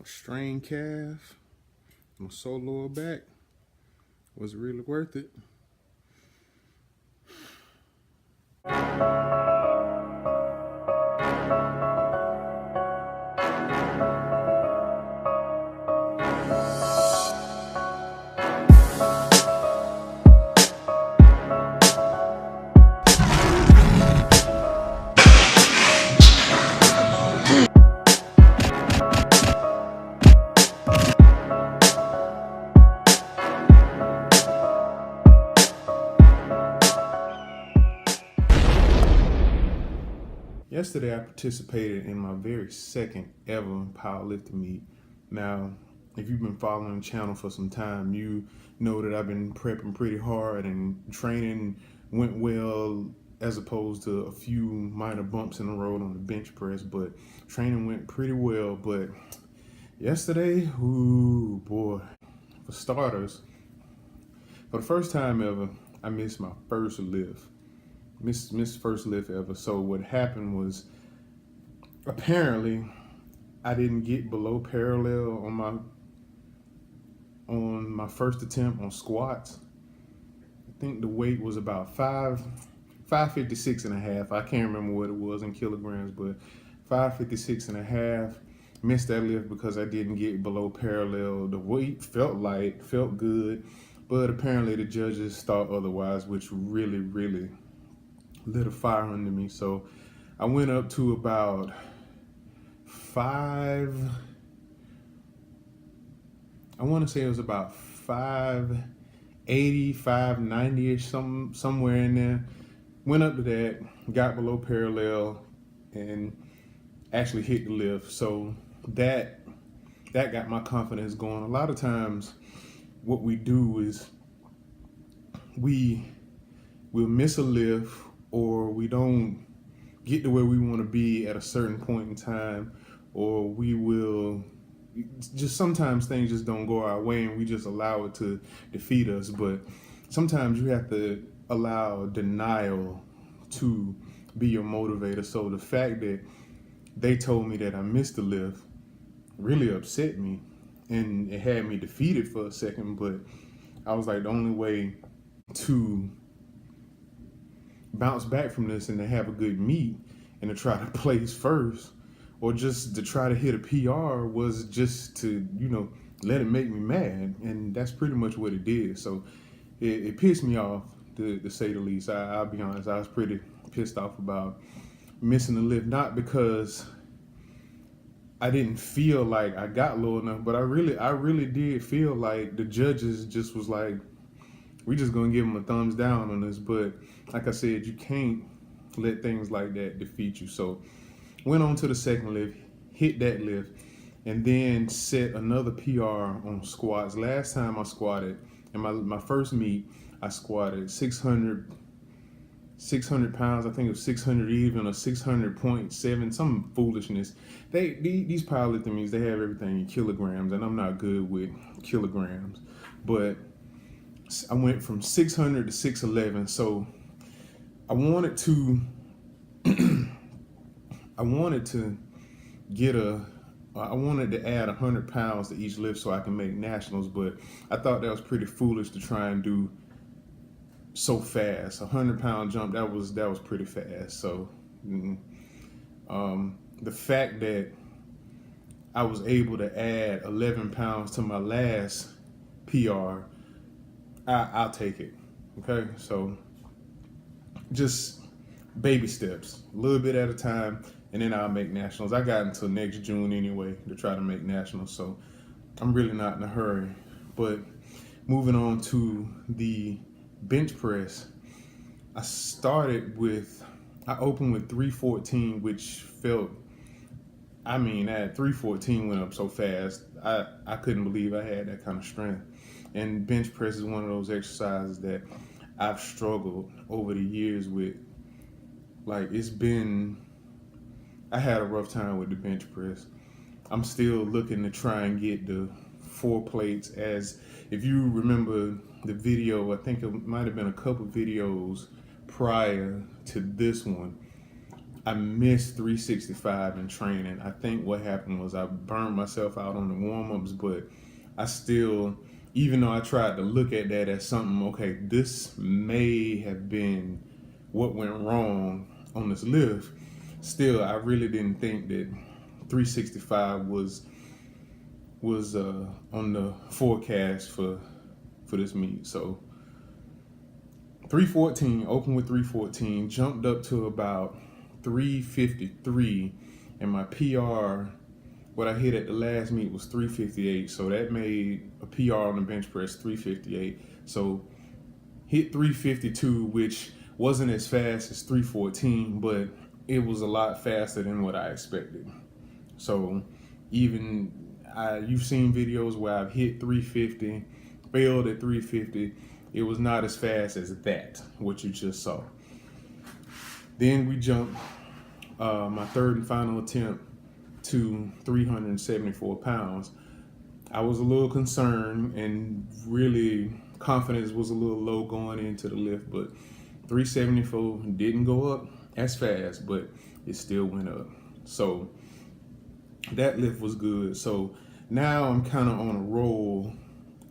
A strained calf, my sore lower back. Was it really worth it? Yesterday, I participated in my very second ever powerlifting meet. Now, if you've been following the channel for some time, you know that I've been prepping pretty hard and training went well as opposed to a few minor bumps in the road on the bench press, but training went pretty well. But yesterday, ooh boy, for starters, for the first time ever, I missed my first lift. Missed first lift ever. So what happened was, apparently I didn't get below parallel on my first attempt on squats. I think the weight was about 556 and a half. I can't remember what it was in kilograms, but 556 and a half. Missed that lift because I didn't get below parallel. The weight felt light, felt good, but apparently the judges thought otherwise, which really lit a fire under me. So I went up to about 580, 590-ish, somewhere in there. Went up to that, got below parallel, and actually hit the lift. So that got my confidence going. A lot of times what we do is we'll miss a lift, or we don't get to where we want to be at a certain point in time, or we will just, sometimes things just don't go our way and we just allow it to defeat us. But sometimes you have to allow denial to be your motivator. So the fact that they told me that I missed the lift really upset me, and it had me defeated for a second. But I was like, the only way to bounce back from this and to have a good meet and to try to place first, or just to try to hit a PR, was just to, let it make me mad. And that's pretty much what it did. So it pissed me off, to say the least. I'll be honest, I was pretty pissed off about missing the lift, not because I didn't feel like I got low enough, but I really did feel like the judges just was like, we just gonna give them a thumbs down on this. But like I said, you can't let things like that defeat you. So went on to the second lift, hit that lift, and then set another PR on squats. Last time I squatted, in my first meet, I squatted 600 pounds. I think it was 600 even, or 600.7, some foolishness. These powerlifting meets, they have everything in kilograms, and I'm not good with kilograms. But I went from 600 to 611. So I wanted to I wanted to add 100 pounds to each lift so I can make nationals, but I thought that was pretty foolish to try and do so fast. 100-pound jump, that was pretty fast. So the fact that I was able to add 11 pounds to my last PR, I'll take it. Okay, so just baby steps, a little bit at a time, and then I'll make nationals. I got until next June anyway to try to make nationals, so I'm really not in a hurry. But moving on to the bench press, I opened with 314, which felt, that 314 went up so fast, I couldn't believe I had that kind of strength. And bench press is one of those exercises that I've struggled over the years with. Like, I had a rough time with the bench press. I'm still looking to try and get the 4 plates. As if you remember the video, I think it might have been a couple videos prior to this one, I missed 365 in training. I think what happened was I burned myself out on the warm-ups, but I still, even though I tried to look at that as something, okay, this may have been what went wrong on this lift, still I really didn't think that 365 was on the forecast for this meet. So 314, opened with 314, jumped up to about 353, and my PR, what I hit at the last meet was 358, so that made a PR on the bench press 358. So hit 352, which wasn't as fast as 314, but it was a lot faster than what I expected. So even you've seen videos where I've hit 350, failed at 350. It was not as fast as that, what you just saw. Then we jumped my third and final attempt to 374 pounds. I was a little concerned, and really confidence was a little low going into the lift, but 374 didn't go up as fast, but it still went up. So that lift was good. So now I'm kind of on a roll,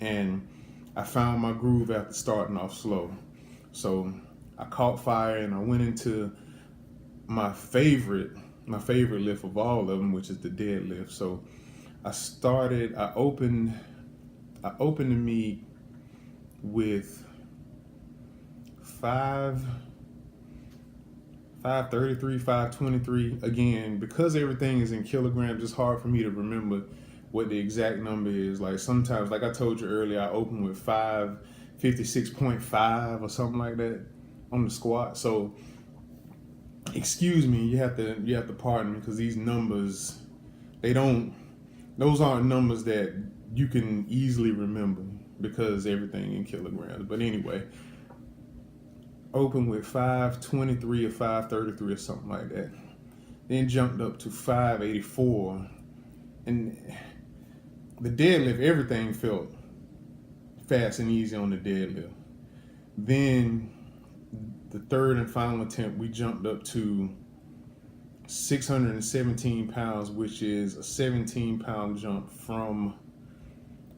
and I found my groove after starting off slow. So I caught fire, and I went into my favorite lift of all of them, which is the deadlift. So I opened the meet with 533, 523. Again, because everything is in kilograms, it's hard for me to remember what the exact number is. Like sometimes, like I told you earlier, I opened with 556.5 or something like that on the squat. So excuse me, you have to pardon me, because these numbers, those aren't numbers that you can easily remember because everything in kilograms. But anyway, open with 523 or 533 or something like that. Then jumped up to 584. And the deadlift, everything felt fast and easy on the deadlift. Then the third and final attempt, we jumped up to 617 pounds, which is a 17-pound jump from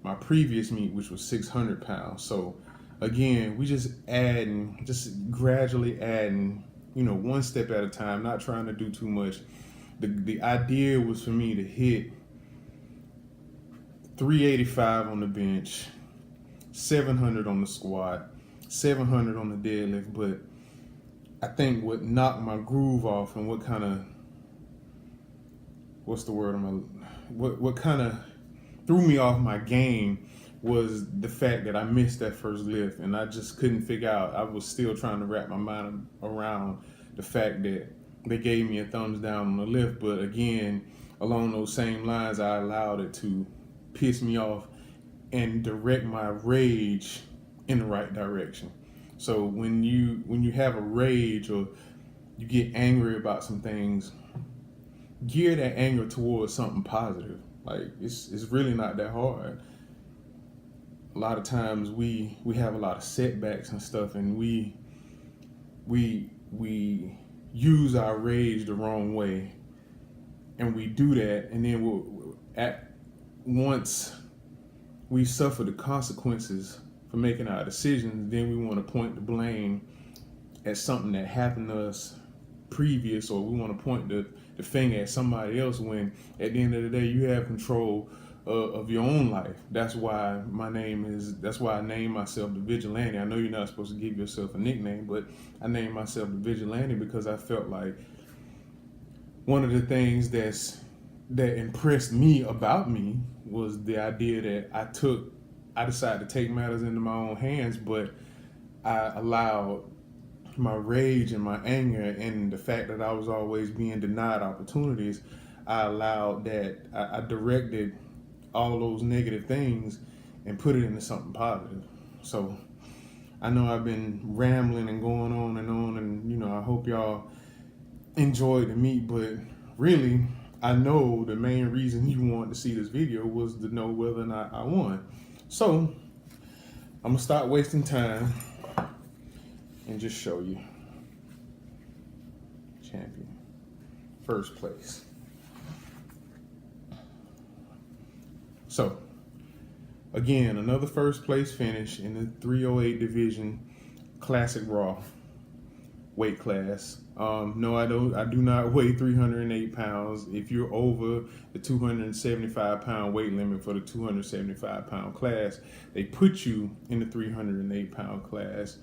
my previous meet, which was 600 pounds. So again, we just gradually adding, one step at a time, not trying to do too much. The idea was for me to hit 385 on the bench, 700 on the squat, 700 on the deadlift. But I think what knocked my groove off, and what kind of, what kind of threw me off my game, was the fact that I missed that first lift, and I just couldn't figure out. I was still trying to wrap my mind around the fact that they gave me a thumbs down on the lift. But again, along those same lines, I allowed it to piss me off and direct my rage in the right direction. So when you have a rage, or you get angry about some things, gear that anger towards something positive. Like it's really not that hard. A lot of times we have a lot of setbacks and stuff, and we use our rage the wrong way, and we do that, and then once we suffer the consequences for making our decisions, then we want to point the blame at something that happened to us previous, or we want to point the finger at somebody else, when at the end of the day you have control of your own life. That's why I named myself the Vigilante. I know you're not supposed to give yourself a nickname, but I named myself the Vigilante because I felt like one of the things that impressed me about me was the idea that I decided to take matters into my own hands, but I allowed my rage and my anger and the fact that I was always being denied opportunities, I directed all those negative things and put it into something positive. So I know I've been rambling and going on, and I hope y'all enjoyed the meet, but really, I know the main reason you wanted to see this video was to know whether or not I won. So I'm gonna stop wasting time and just show you. Champion. first place. So, again, another first place finish in the 308 division, classic raw weight class. No, I do not weigh 308 pounds. If you're over the 275 pound weight limit for the 275 pound class, they put you in the 308 pound class.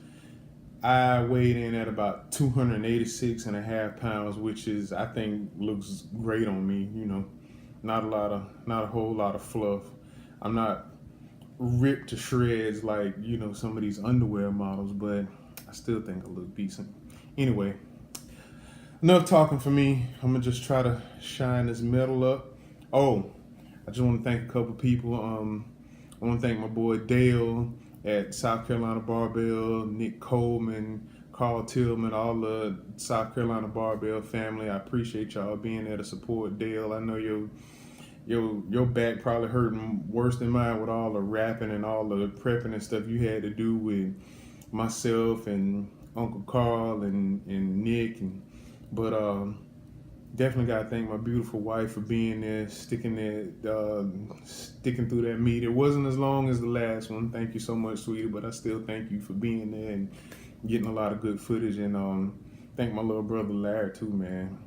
I weighed in at about 286 and a half pounds, which is, I think, looks great on me. You know, not a whole lot of fluff. I'm not ripped to shreds like, you know, some of these underwear models, but I still think I look decent. Anyway, enough talking for me. I'm gonna just try to shine this medal up. Oh, I just want to thank a couple people. I want to thank my boy Dale at South Carolina Barbell, Nick Coleman, Carl Tillman, all the South Carolina Barbell family. I appreciate y'all being there to support Dale. I know your back probably hurting worse than mine with all the rapping and all the prepping and stuff you had to do with myself and Uncle Carl and Nick. But definitely got to thank my beautiful wife for being there, sticking through that meet. It wasn't as long as the last one. Thank you so much, sweetie, but I still thank you for being there and getting a lot of good footage. And thank my little brother Larry too, man.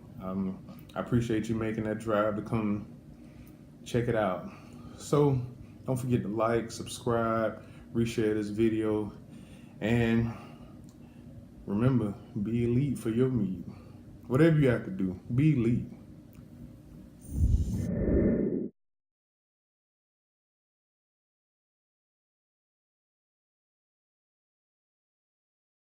I appreciate you making that drive to come check it out. So don't forget to like, subscribe, reshare this video, and remember, be elite for your meet. Whatever you have to do, be elite.